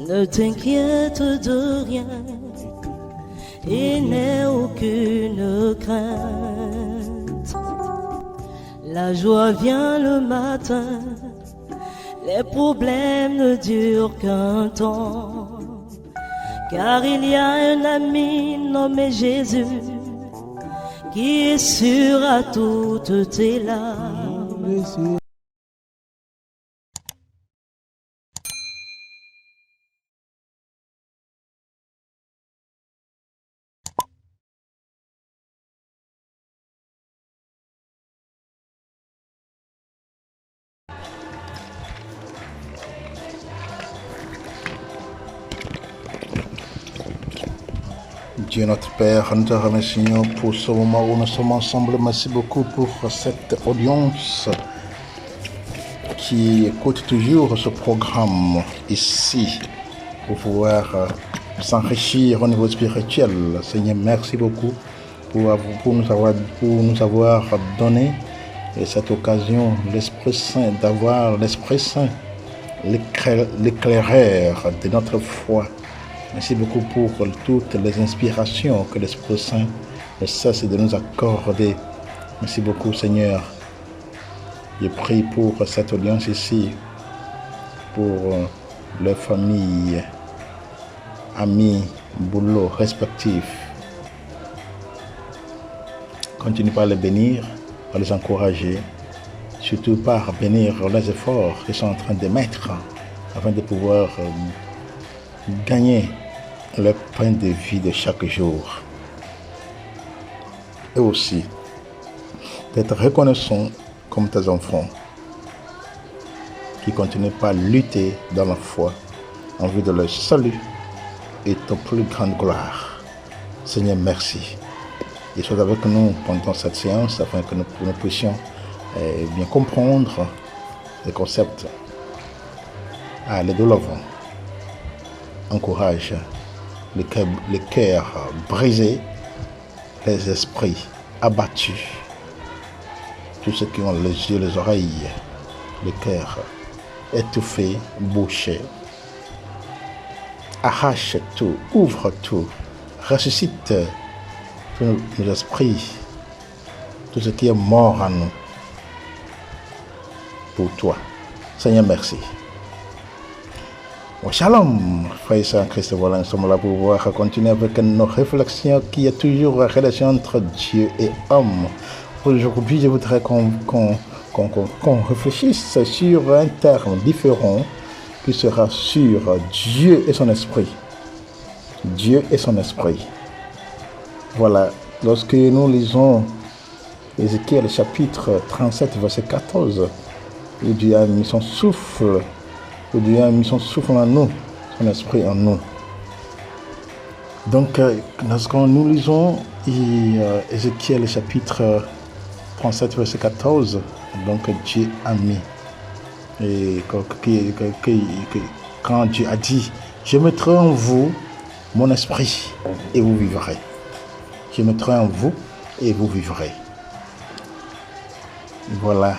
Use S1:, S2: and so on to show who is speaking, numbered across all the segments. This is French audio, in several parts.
S1: Ne t'inquiète de rien et n'aie aucune crainte. La joie vient le matin, les problèmes ne durent qu'un temps. Car il y a un ami nommé Jésus qui essuiera toutes tes larmes.
S2: Dieu notre Père, nous te remercions pour ce moment où nous sommes ensemble. Merci beaucoup pour cette audience qui écoute toujours ce programme ici pour pouvoir s'enrichir au niveau spirituel. Seigneur, merci beaucoup pour nous avoir donné cette occasion, l'Esprit Saint, d'avoir l'Esprit Saint, l'éclaireur de notre foi. Merci beaucoup pour toutes les inspirations que l'Esprit Saint ne cesse de nous accorder. Merci beaucoup, Seigneur. Je prie pour cette audience ici, pour leurs familles, amis, boulots respectifs. Continue par les bénir, par les encourager, surtout par bénir les efforts qu'ils sont en train de mettre afin de pouvoir gagner le pain de vie de chaque jour. Et aussi d'être reconnaissants comme tes enfants qui continuent par lutter dans la foi en vue de leur salut et ton plus grande gloire. Seigneur, merci. Et sois avec nous pendant cette séance afin que nous puissions bien comprendre les concepts, aller de l'avant. Encourage les cœurs brisés, les esprits abattus, tous ceux qui ont les yeux, les oreilles, le cœur étouffé, bouché. Arrache tout, ouvre tout, ressuscite tous nos esprits, tout ce qui est mort en nous, pour toi. Seigneur, merci. Shalom, frères et sœurs en Christ, voilà, nous sommes là pour pouvoir continuer avec nos réflexions qui est toujours la relation entre Dieu et homme. Aujourd'hui, je voudrais qu'on réfléchisse sur un terme différent qui sera sur Dieu et son esprit. Dieu et son esprit. Voilà, lorsque nous lisons Ézéchiel chapitre 37, verset 14, où Dieu a mis son souffle. Dieu a mis son souffle en nous, son esprit en nous. Donc, lorsque nous lisons Ézéchiel chapitre 37, verset 14, donc Dieu a mis, et quand Dieu a dit, je mettrai en vous mon esprit et vous vivrez. Je mettrai en vous et vous vivrez. Voilà.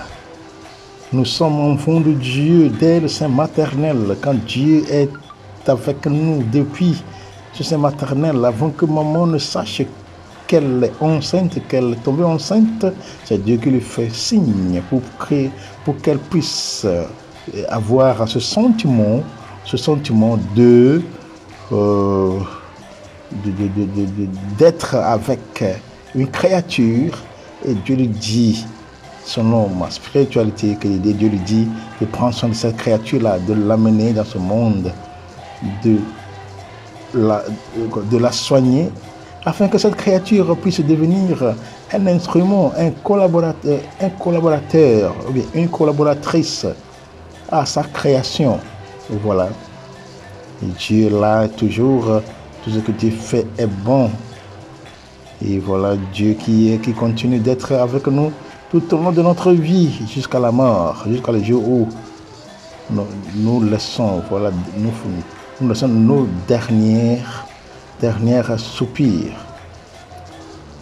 S2: Nous sommes enfants de Dieu dès le sein maternel, quand Dieu est avec nous depuis ce sein maternel, avant que maman ne sache qu'elle est enceinte, qu'elle est tombée enceinte, c'est Dieu qui lui fait signe pour qu'elle puisse avoir ce sentiment d'être avec une créature, et Dieu lui dit, selon ma spiritualité, que Dieu lui dit de prendre soin de cette créature-là, de l'amener dans ce monde, de la soigner, afin que cette créature puisse devenir un instrument, un collaborateur, ou bien une collaboratrice à sa création. Et voilà. Et Dieu là, toujours, tout ce que Dieu fait est bon. Et voilà, Dieu qui continue d'être avec nous tout au long de notre vie, jusqu'à la mort, jusqu'à le jour où nous laissons, voilà, nous laissons nos dernières soupirs.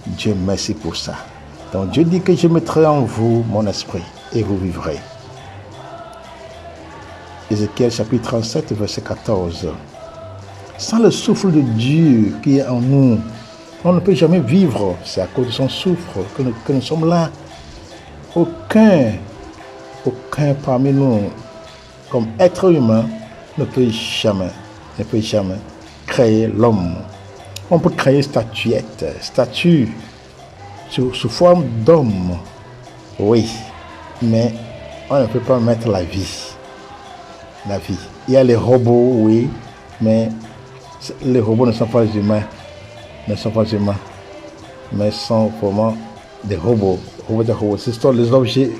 S2: Dieu merci pour ça. Donc Dieu dit que je mettrai en vous mon esprit et vous vivrez. Ézéchiel chapitre 37, verset 14. Sans le souffle de Dieu qui est en nous, on ne peut jamais vivre. C'est à cause de son souffle que nous sommes là. Aucun parmi nous, comme être humain, ne peut jamais créer l'homme. On peut créer statue sous forme d'homme, oui, mais on ne peut pas mettre la vie. Il y a les robots, oui, mais les robots ne sont pas les humains, mais sont vraiment des robots. Ce sont les objets,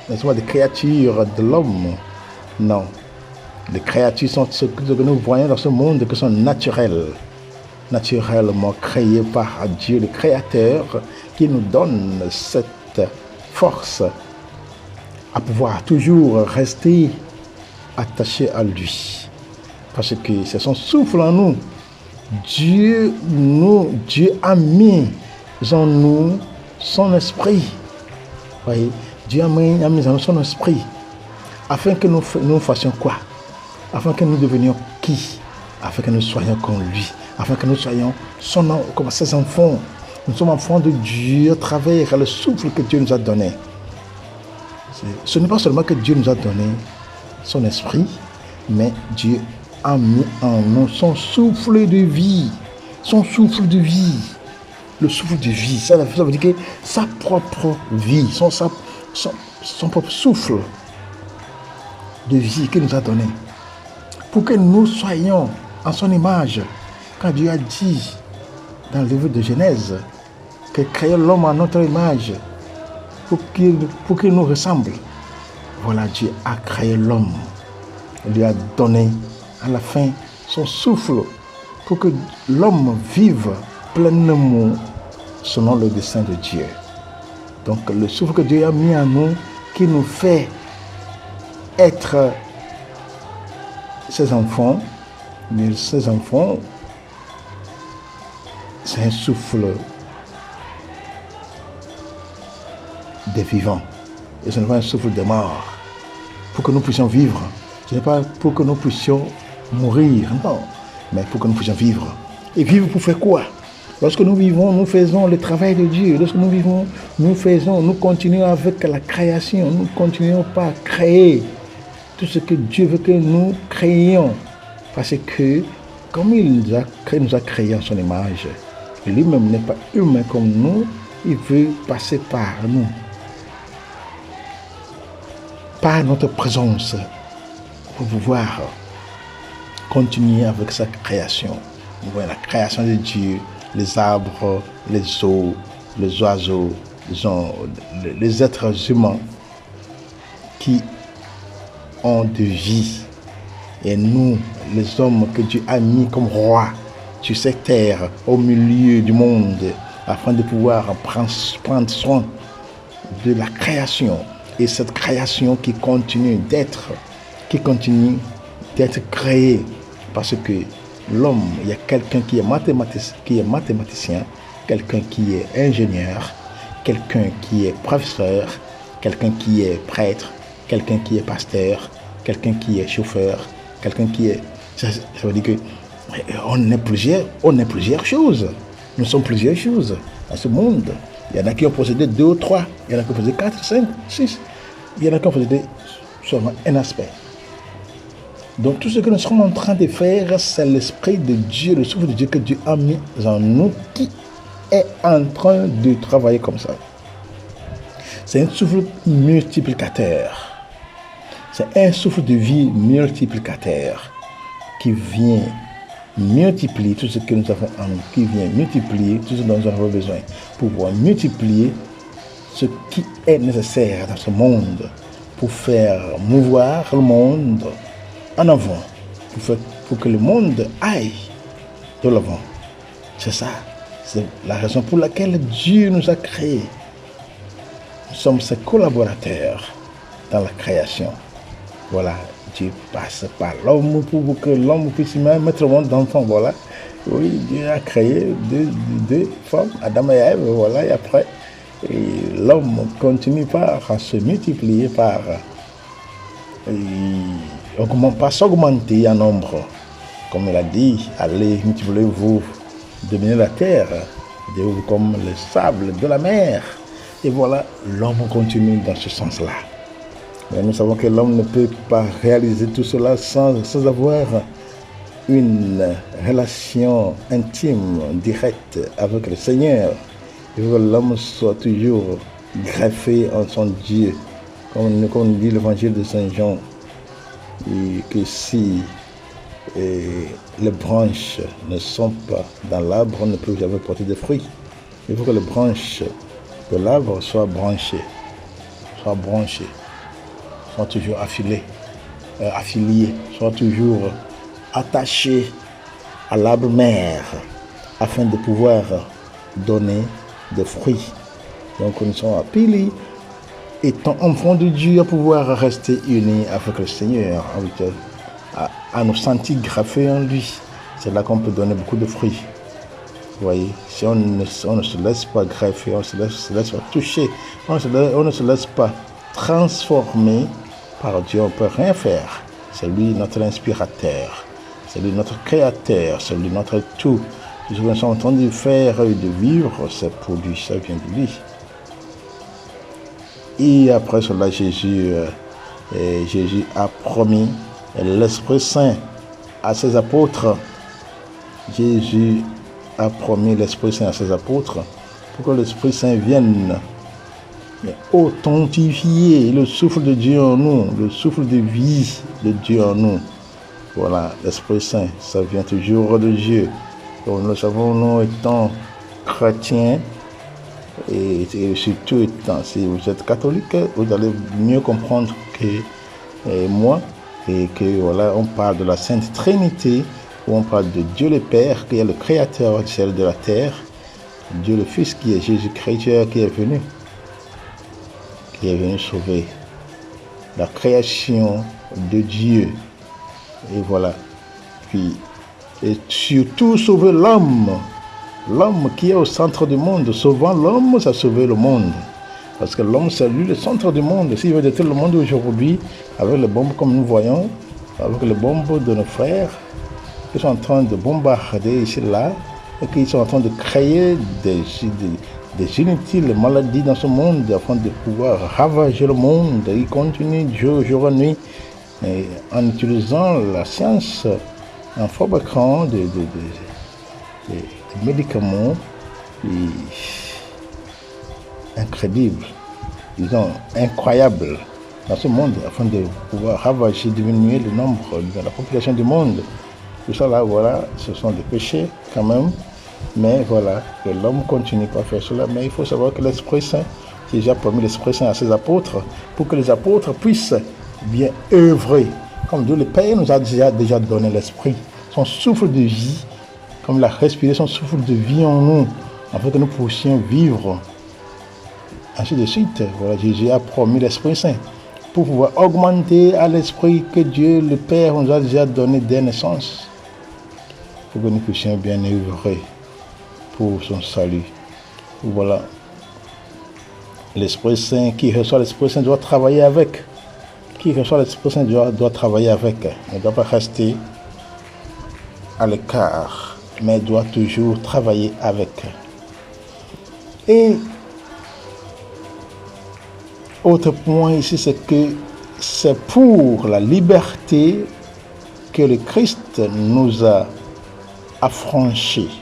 S2: ne sont pas des créatures de l'homme. Non. Les créatures sont ce que nous voyons dans ce monde qui sont naturellement créées par Dieu, le Créateur, qui nous donne cette force à pouvoir toujours rester attaché à lui. Parce que c'est son souffle en nous. Dieu a mis en nous son esprit. Voyez, Dieu a mis en nous son esprit. Afin que nous fassions quoi? Afin que nous devenions qui? Afin que nous soyons comme lui. Afin que nous soyons comme ses enfants. Nous sommes enfants de Dieu à travers le souffle que Dieu nous a donné. Ce n'est pas seulement que Dieu nous a donné son esprit, mais Dieu a mis en nous son souffle de vie. Son souffle de vie. Le souffle de vie, ça veut dire que sa propre vie, son propre souffle de vie qu'il nous a donné. Pour que nous soyons en son image. Quand Dieu a dit dans le livre de Genèse que créer l'homme à notre image pour qu'il nous ressemble. Voilà, Dieu a créé l'homme. Il lui a donné à la fin son souffle pour que l'homme vive pleinement selon le dessein de Dieu. Donc le souffle que Dieu a mis en nous qui nous fait être ses enfants, mais ses enfants, c'est un souffle des vivants. Et ce n'est pas un souffle des morts. Pour que nous puissions vivre. Ce n'est pas pour que nous puissions mourir, non. Mais pour que nous puissions vivre. Et vivre pour faire quoi? Lorsque nous vivons, nous faisons le travail de Dieu. Lorsque nous vivons, nous continuons avec la création. Nous ne continuons pas à créer tout ce que Dieu veut que nous créions. Parce que, comme il nous a créés en son image, lui-même n'est pas humain comme nous, il veut passer par nous. Par notre présence, pour pouvoir continuer avec sa création. Vous voyez la création de Dieu, les arbres, les eaux, les oiseaux, les êtres humains qui ont de vie. Et nous, les hommes que Dieu a mis comme rois sur cette terre, au milieu du monde, afin de pouvoir prendre soin de la création. Et cette création qui continue d'être créée. Parce que l'homme, il y a quelqu'un qui est mathématicien, quelqu'un qui est ingénieur, quelqu'un qui est professeur, quelqu'un qui est prêtre, quelqu'un qui est pasteur, quelqu'un qui est chauffeur, quelqu'un qui est... Ça veut dire qu'on est plusieurs choses. Nous sommes plusieurs choses dans ce monde. Il y en a qui ont possédé 2 ou 3, il y en a qui ont possédé 4, 5, 6. Il y en a qui ont possédé seulement un aspect. Donc tout ce que nous sommes en train de faire, c'est l'esprit de Dieu, le souffle de Dieu que Dieu a mis en nous qui est en train de travailler comme ça. C'est un souffle multiplicateur. C'est un souffle de vie multiplicateur qui vient multiplier tout ce que nous avons en nous, qui vient multiplier tout ce dont nous avons besoin pour pouvoir multiplier ce qui est nécessaire dans ce monde pour faire mouvoir le monde en avant, pour que le monde aille de l'avant. C'est ça. C'est la raison pour laquelle Dieu nous a créés. Nous sommes ses collaborateurs dans la création. Voilà, Dieu passe par l'homme pour que l'homme puisse mettre le monde d'enfants. Voilà. Oui, Dieu a créé deux femmes, Adam et Ève, voilà, et après, l'homme continue à se multiplier, pas s'augmenter en nombre, Comme il a dit, allez, multipliez-vous, dominez la terre, devenez comme le sable de la mer. Et voilà, l'homme continue dans ce sens-là. Mais nous savons que l'homme ne peut pas réaliser tout cela sans avoir une relation intime, directe avec le Seigneur. Il faut que l'homme soit toujours greffé en son Dieu. Comme dit l'évangile de Saint Jean, et que si les branches ne sont pas dans l'arbre, on ne peut jamais porter de fruits. Il faut que les branches de l'arbre soient branchées, soient toujours affiliées, soient toujours attachées à l'arbre mère, afin de pouvoir donner des fruits. Donc nous sommes appelés, étant enfants de Dieu, à pouvoir rester unis avec le Seigneur, à nous sentir graffés en lui. C'est là qu'on peut donner beaucoup de fruits. Vous voyez, si on ne se laisse pas greffer, on ne se laisse pas toucher, on ne se laisse pas transformer par Dieu, on ne peut rien faire. C'est lui notre inspirateur, c'est lui notre créateur, c'est lui notre tout. Tout ce que nous sommes en train de faire et de vivre, c'est pour lui, ça vient de lui. Et après cela, Jésus a promis l'Esprit Saint à ses apôtres. Jésus a promis l'Esprit Saint à ses apôtres pour que l'Esprit Saint vienne authentifier le souffle de Dieu en nous, le souffle de vie de Dieu en nous. Voilà, l'Esprit Saint, ça vient toujours de Dieu. Donc nous savons, nous étant chrétiens, et surtout étant, si vous êtes catholique, vous allez mieux comprendre que moi, et que voilà, on parle de la Sainte Trinité, où on parle de Dieu le Père, qui est le Créateur du ciel et de la terre, Dieu le Fils, qui est Jésus-Christ, qui est venu sauver la création de Dieu. Et voilà. Puis, et surtout sauver l'homme qui est au centre du monde. Sauvant l'homme, ça sauver le monde. Parce que l'homme, c'est lui le centre du monde. S'il veut détruire le monde aujourd'hui, avec les bombes comme nous voyons, avec les bombes de nos frères, qui sont en train de bombarder ici là, et qui sont en train de créer des inutiles maladies dans ce monde, afin de pouvoir ravager le monde. Ils continuent jour et nuit, et en utilisant la science, en fabriquant des médicaments incroyables, disons incroyables dans ce monde, afin de pouvoir ravager, diminuer le nombre de la population du monde. Tout ça là, voilà, ce sont des péchés quand même, mais voilà, que l'homme continue pas à faire cela. Mais il faut savoir que l'Esprit Saint, Jésus a promis l'Esprit Saint à ses apôtres, pour que les apôtres puissent bien œuvrer. Comme Dieu le Père nous a déjà donné l'Esprit, son souffle de vie, comme il a respiré son souffle de vie en nous, afin que nous puissions vivre. Ainsi de suite, voilà, Jésus a promis l'Esprit Saint, pour pouvoir augmenter à l'Esprit que Dieu le Père nous a déjà donné dès naissance, pour que nous puissions bien œuvrer pour son salut. Voilà. L'Esprit Saint, qui reçoit l'Esprit Saint doit travailler avec. Qui reçoit l'Esprit Saint doit travailler avec. Il ne doit pas rester à l'écart, mais doit toujours travailler avec. Et autre point ici, c'est que c'est pour la liberté que le Christ nous a affranchis.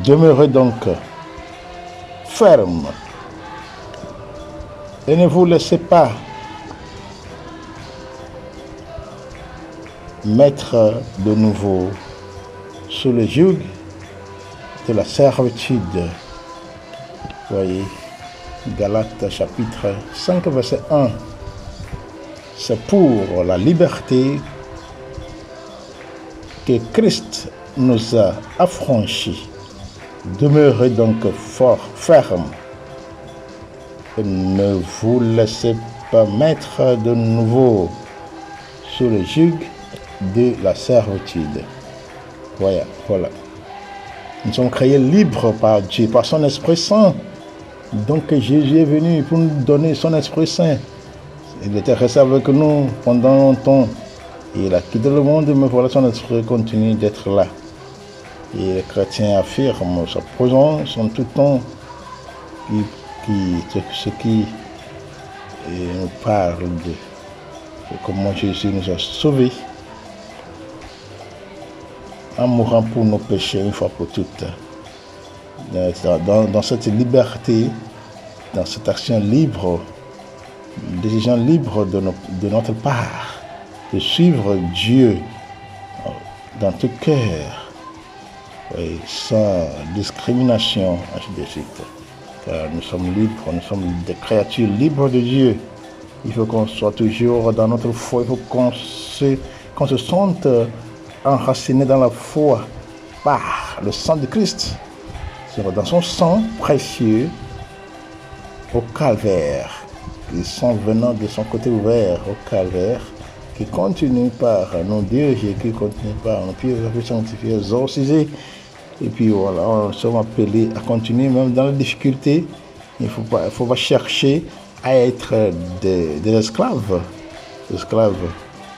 S2: Demeurez donc ferme et ne vous laissez pas mettre de nouveau sous le joug de la servitude. Voyez, Galates chapitre 5 verset 1. C'est pour la liberté que Christ nous a affranchis. Demeurez donc fort, ferme, et ne vous laissez pas mettre de nouveau sous le joug de la servitude. Voilà. Nous sommes créés libres par Dieu, par son Esprit Saint. Donc Jésus est venu pour nous donner son Esprit Saint. Il était resté avec nous pendant longtemps. Il a quitté le monde, mais voilà, son esprit continue d'être là. Et les chrétiens affirment sa présence en tout temps, ce qui nous parle de comment Jésus nous a sauvés en mourant pour nos péchés une fois pour toutes. Dans cette liberté, dans cette action libre, décision libre de notre part, de suivre Dieu dans tout cœur, et sans discrimination, ainsi de suite. Car nous sommes libres, nous sommes des créatures libres de Dieu. Il faut qu'on soit toujours dans notre foi, il faut qu'on se sente enraciné dans la foi par le sang de Christ. Dans son sang précieux au calvaire, le sang venant de son côté ouvert au calvaire, qui continue par nous diriger, qui continue par nous purifier, sanctifier, exorciser. Et puis voilà, nous sommes appelés à continuer même dans la difficulté. Il faut pas chercher à être des esclaves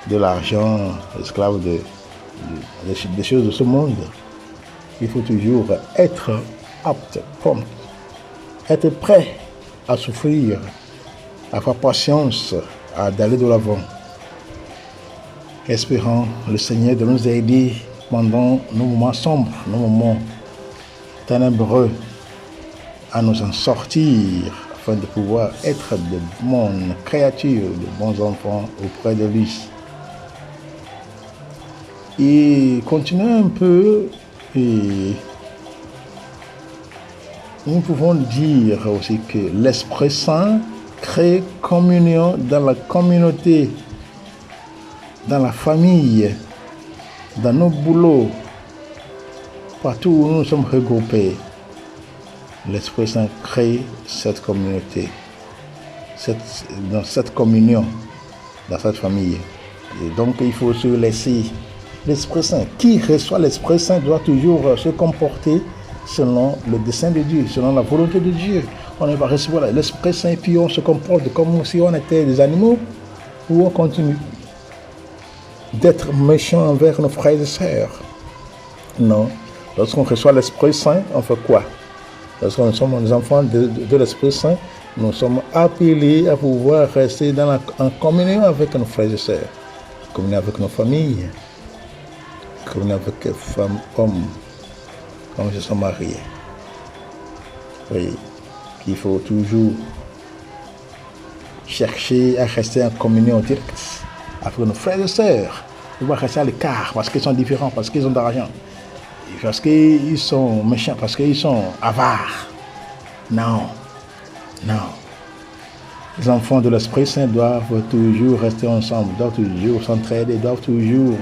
S2: de l'argent, esclaves des choses de ce monde. Il faut toujours être apte, prompt, être prêt à souffrir, à avoir patience, d'aller de l'avant. Espérons le Seigneur de nous aider pendant nos moments sombres, nos moments ténébreux, à nous en sortir afin de pouvoir être de bonnes créatures, de bons enfants auprès de lui. Et continuer un peu, et nous pouvons dire aussi que l'Esprit Saint crée communion dans la communauté, dans la famille, dans nos boulots, partout où nous sommes regroupés. L'Esprit Saint crée cette communauté, dans cette communion, dans cette famille. Et donc il faut se laisser l'Esprit Saint. Qui reçoit l'Esprit Saint doit toujours se comporter selon le dessein de Dieu, selon la volonté de Dieu. On ne va pas recevoir l'Esprit Saint et puis on se comporte comme si on était des animaux, ou on continue d'être méchant envers nos frères et sœurs. Non. Lorsqu'on reçoit l'Esprit Saint, on fait quoi? Lorsque nous sommes des enfants de l'Esprit Saint, nous sommes appelés à pouvoir rester en communion avec nos frères et sœurs, communion avec nos familles, communion avec femmes, hommes, comme je suis marié. Oui, qu'il faut toujours chercher à rester en communion directe avec nos frères et sœurs. On va rester à l'écart parce qu'ils sont différents, parce qu'ils ont de l'argent, parce qu'ils sont méchants, parce qu'ils sont avares. Non. Les enfants de l'Esprit Saint doivent toujours rester ensemble, doivent toujours s'entraider, doivent toujours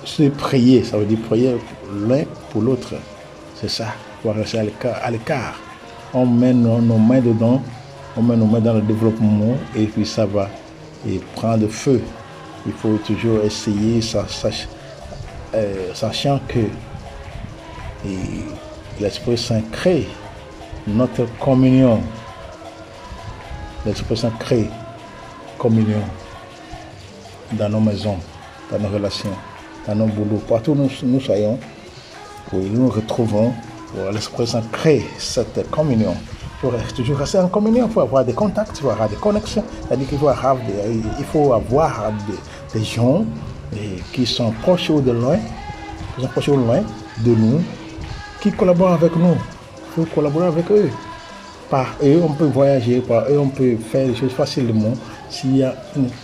S2: se prier. Ça veut dire prier l'un pour l'autre. C'est ça, on va rester à l'écart. On met nos mains dedans, on met nos mains dans le développement et puis ça va prendre feu. Il faut toujours essayer, sachant que l'Esprit Saint crée notre communion. L'Esprit Saint crée communion dans nos maisons, dans nos relations, dans nos boulots, partout où nous soyons, où nous nous retrouvons. L'Esprit Saint crée cette communion. Il faut toujours rester en communion, il faut avoir des contacts, il faut avoir des connexions. C'est-à-dire qu'il faut avoir des gens qui sont proches ou de loin, de nous, qui collaborent avec nous. Il faut collaborer avec eux. Par eux, on peut voyager, par eux, on peut faire des choses facilement. S'il y a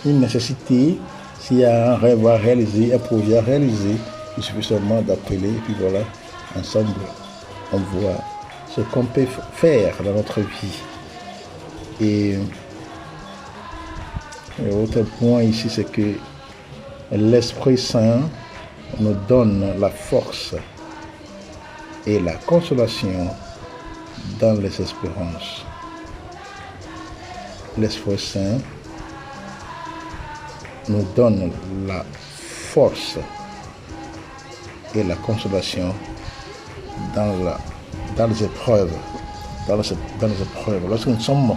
S2: une nécessité, s'il y a un rêve à réaliser, un projet à réaliser, il suffit seulement d'appeler et puis voilà, ensemble, on voit ce qu'on peut faire dans notre vie. Et l'autre point ici, c'est que l'Esprit Saint nous donne la force et la consolation dans les espérances. L'Esprit Saint nous donne la force et la consolation dans les épreuves. Lorsque nous sommes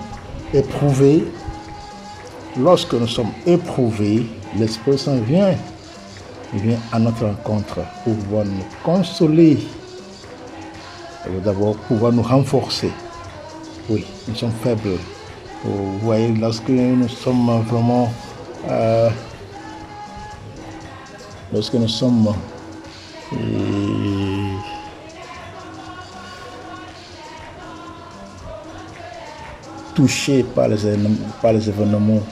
S2: éprouvés, lorsque nous sommes éprouvés, l'Esprit Saint vient à notre rencontre pour pouvoir nous consoler, et d'abord pouvoir nous renforcer. Oui, nous sommes faibles. Vous voyez, lorsque nous sommes vraiment touchés par les événements,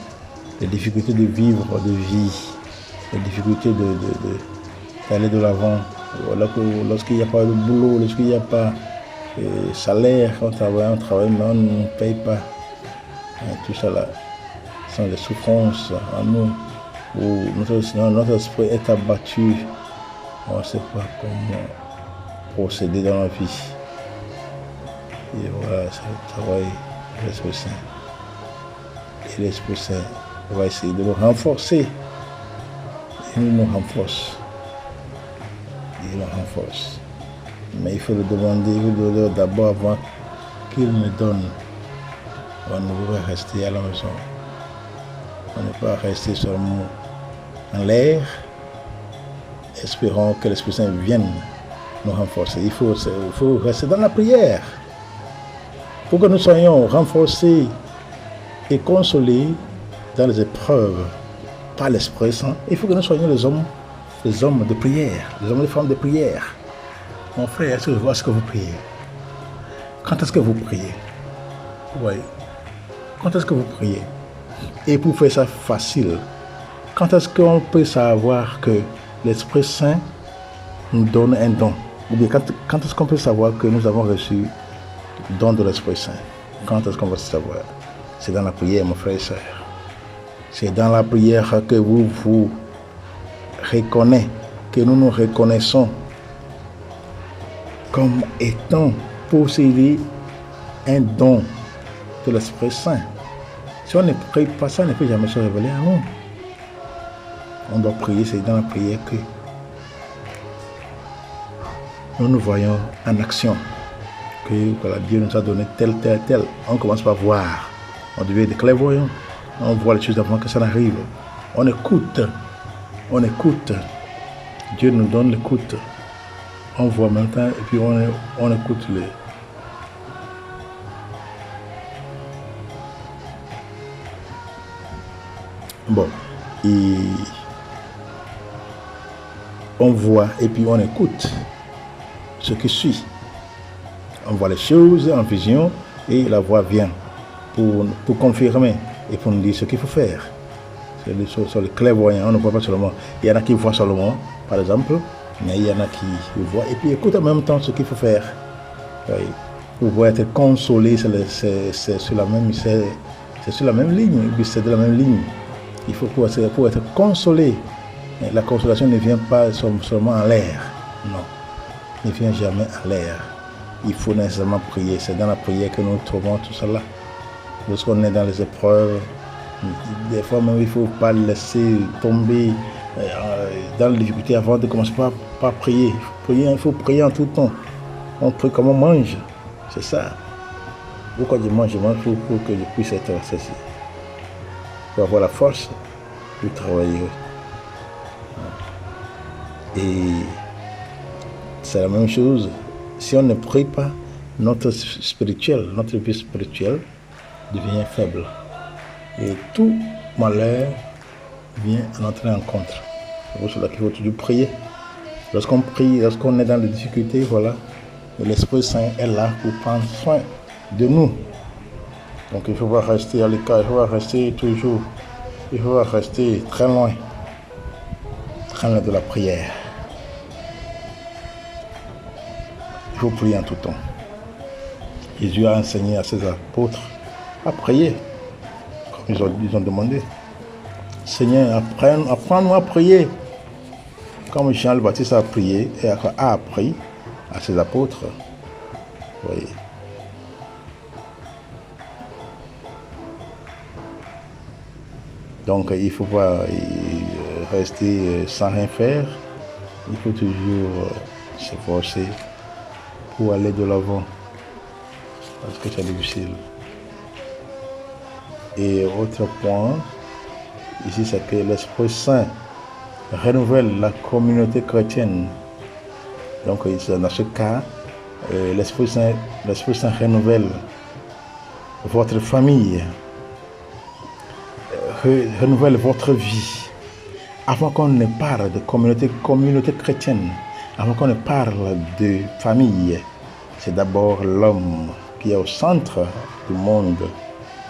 S2: les difficultés de vivre, de vie, les difficultés d'aller de l'avant. Lorsqu'il n'y a pas de boulot, lorsqu'il n'y a pas de salaire, on travaille, mais on ne paye pas. Tout ça là sont des souffrances en nous, où notre esprit est abattu. On ne sait pas comment procéder dans la vie. Et voilà, c'est le travail de l'Esprit Saint. Et l'Esprit Saint va essayer de nous renforcer. Il nous renforce. Il nous renforce. Mais il faut le demander, il faut le demander d'abord avant qu'il me donne. On ne peut pas rester à la maison. On ne peut pas rester seulement en l'air, espérant que l'Esprit Saint vienne nous renforcer. Il faut rester dans la prière pour que nous soyons renforcés et consolés dans les épreuves par l'Esprit Saint. Il faut que nous soyons les hommes de prière, les hommes et les femmes de prière. Mon frère, est-ce que vous priez? Quand est-ce que vous priez? Oui. Quand est-ce que vous priez? Et pour faire ça facile, quand est-ce qu'on peut savoir que l'Esprit Saint nous donne un don? Ou bien quand est-ce qu'on peut savoir que nous avons reçu le don de l'Esprit Saint? Quand est-ce qu'on va savoir? C'est dans la prière, mon frère et soeur. C'est dans la prière que vous reconnaissez, que nous nous reconnaissons comme étant possédés un don de l'Esprit Saint. Si on ne prie pas, ça ne peut jamais se révéler à nous. On doit prier, c'est dans la prière que nous voyons en action. Que voilà, Dieu nous a donné tel. On commence par voir. On devient des clairvoyants. On voit les choses avant que ça n'arrive. On écoute. Dieu nous donne l'écoute. On voit en même temps et puis on écoute les. Bon, et on voit et puis on écoute ce qui suit. On voit les choses en vision et la voix vient pour confirmer et pour nous dire ce qu'il faut faire. C'est les choses sur les clairvoyants, on ne voit pas seulement. Il y en a qui voient seulement, par exemple, mais il y en a qui voient et puis écoutent en même temps ce qu'il faut faire. Oui. Pour pouvoir être consolé, c'est sur la même ligne, c'est de la même ligne. Il faut pour être consolé. La consolation ne vient pas seulement en l'air. Non, ne vient jamais en l'air. Il faut nécessairement prier. C'est dans la prière que nous trouvons tout cela. Lorsqu'on est dans les épreuves, des fois même il ne faut pas laisser tomber dans la difficulté avant de commencer par prier. Il faut prier en tout temps. On prie comme on mange. C'est ça. Pourquoi je mange pour que je puisse être ceci. Pour avoir la force de travailler. Et c'est la même chose. Si on ne prie pas, notre vie spirituelle devient faible. Et tout malheur vient à notre rencontre. C'est pour cela qu'il faut toujours prier. Lorsqu'on prie, lorsqu'on est dans les difficultés, voilà, l'Esprit Saint est là pour prendre soin de nous. Donc il ne faut pas rester à l'écart, il faut pas rester toujours, il faut pas rester très loin de la prière. Il faut prier en tout temps. Jésus a enseigné à ses apôtres à prier, comme ils ont demandé. Seigneur, apprends-nous à prier, comme Jean le Baptiste a prié et a appris à ses apôtres. Oui. Donc il ne faut pas rester sans rien faire. Il faut toujours s'efforcer pour aller de l'avant. Parce que c'est difficile. Et autre point, ici, c'est que l'Esprit Saint renouvelle la communauté chrétienne. Donc, dans ce cas, l'Esprit Saint renouvelle votre famille, renouvelle votre vie. Avant qu'on ne parle de communauté chrétienne, avant qu'on ne parle de famille, c'est d'abord l'homme qui est au centre du monde.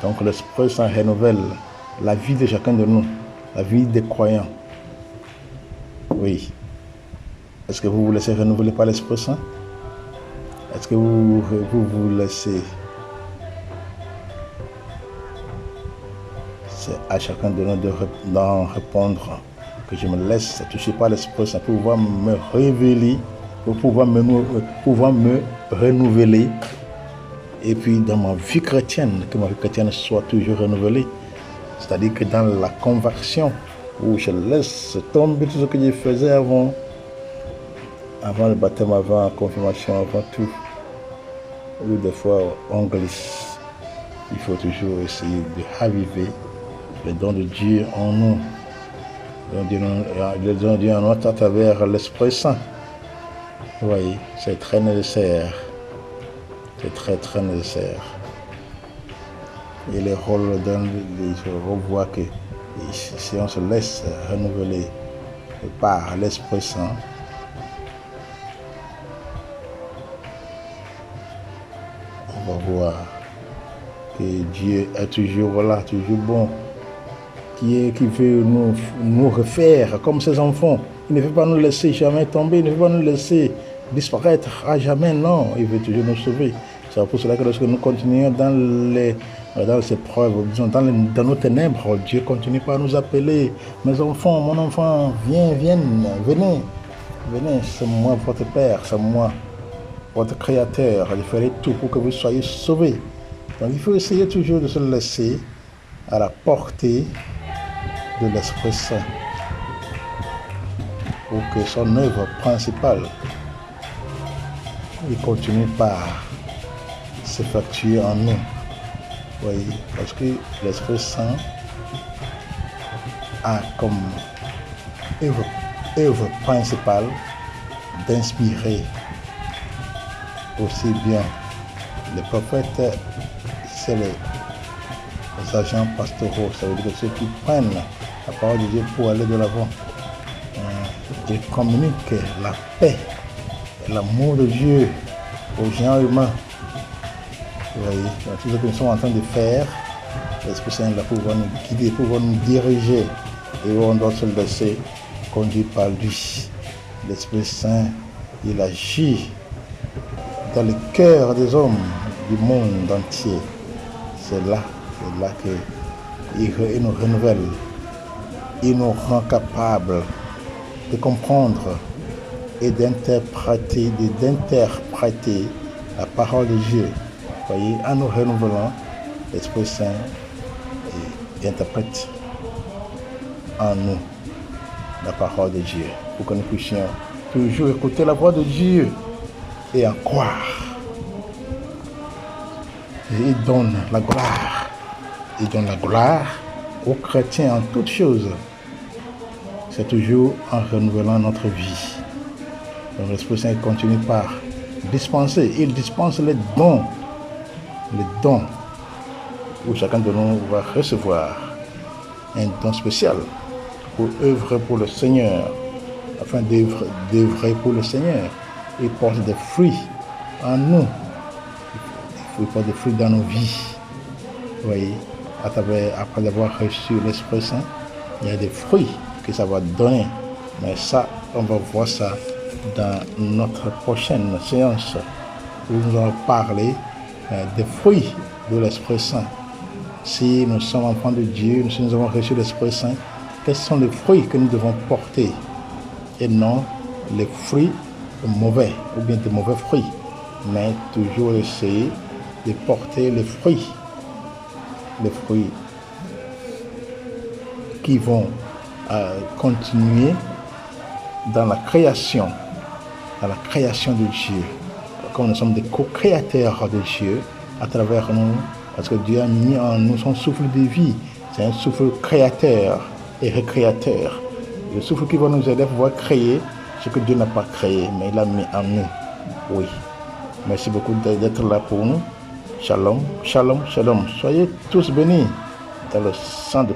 S2: Donc l'Esprit Saint renouvelle la vie de chacun de nous, la vie des croyants. Oui. Est-ce que vous vous laissez renouveler par l'Esprit Saint? Est-ce que vous laissez? C'est à chacun de nous d'en répondre que je me laisse toucher par l'Esprit Saint pour pouvoir me révéler, pour pouvoir me renouveler. Et puis dans ma vie chrétienne, que ma vie chrétienne soit toujours renouvelée. C'est-à-dire que dans la conversion, où je laisse tomber tout ce que je faisais avant le baptême, avant la confirmation, avant tout. Ou des fois on glisse. Il faut toujours essayer de raviver les dons de Dieu en nous. Les dons de Dieu en nous à travers l'Esprit Saint. Vous voyez, c'est très nécessaire. C'est très très nécessaire. Et les rôles je revois que si on se laisse renouveler par l'Esprit Saint, on va voir que Dieu est toujours là, toujours bon, qui veut nous refaire comme ses enfants. Il ne veut pas nous laisser jamais tomber, il ne veut pas nous laisser disparaître à jamais, non, il veut toujours nous sauver. C'est pour cela que lorsque nous continuons dans ces preuves, disons, dans nos ténèbres, Dieu continue par nous appeler. Mes enfants, mon enfant, venez, c'est moi votre Père, c'est moi votre Créateur. Je ferai tout pour que vous soyez sauvés. Donc il faut essayer toujours de se laisser à la portée de l'Esprit Saint pour que son œuvre principale continue par s'effectuer en nous. Oui, parce que l'Esprit Saint a comme œuvre principale d'inspirer aussi bien les prophètes, c'est les agents pastoraux, ça veut dire ceux qui prennent la parole de Dieu pour aller de l'avant et communiquent la paix et l'amour de Dieu aux gens humains. Vous voyez, tout ce que nous sommes en train de faire, l'Esprit Saint est là pour nous guider, pour nous diriger, et on doit se laisser conduire par lui. L'Esprit Saint, il agit dans le cœur des hommes du monde entier. C'est là qu'il nous renouvelle, il nous rend capables de comprendre et d'interpréter la parole de Dieu. Vous voyez, en nous renouvelant, l'Esprit Saint interprète en nous la parole de Dieu pour que nous puissions toujours écouter la voix de Dieu et en croire. Et il donne la gloire. Il donne la gloire aux chrétiens en toutes choses. C'est toujours en renouvelant notre vie. Donc l'Esprit Saint continue par dispenser. Il dispense les dons où chacun de nous va recevoir un don spécial pour œuvrer pour le Seigneur, afin d'œuvrer pour le Seigneur. Il porte des fruits en nous. Il porte des fruits dans nos vies. Vous voyez, après avoir reçu l'Esprit Saint, il y a des fruits que ça va donner. Mais ça, on va voir ça dans notre prochaine séance où nous allons parler des fruits de l'Esprit Saint. Si nous sommes enfants de Dieu, si nous avons reçu l'Esprit Saint, quels sont les fruits que nous devons porter et non les fruits mauvais ou bien de mauvais fruits, mais toujours essayer de porter les fruits qui vont continuer dans la création de Dieu. Comme nous sommes des co-créateurs de Dieu à travers nous, parce que Dieu a mis en nous son souffle de vie. C'est un souffle créateur. et recréateur. Le souffle qui va nous aider à pouvoir créer ce que Dieu n'a pas créé, mais il a mis en nous. Oui. Merci beaucoup d'être là pour nous. Shalom, shalom, shalom. Soyez tous bénis dans le sang de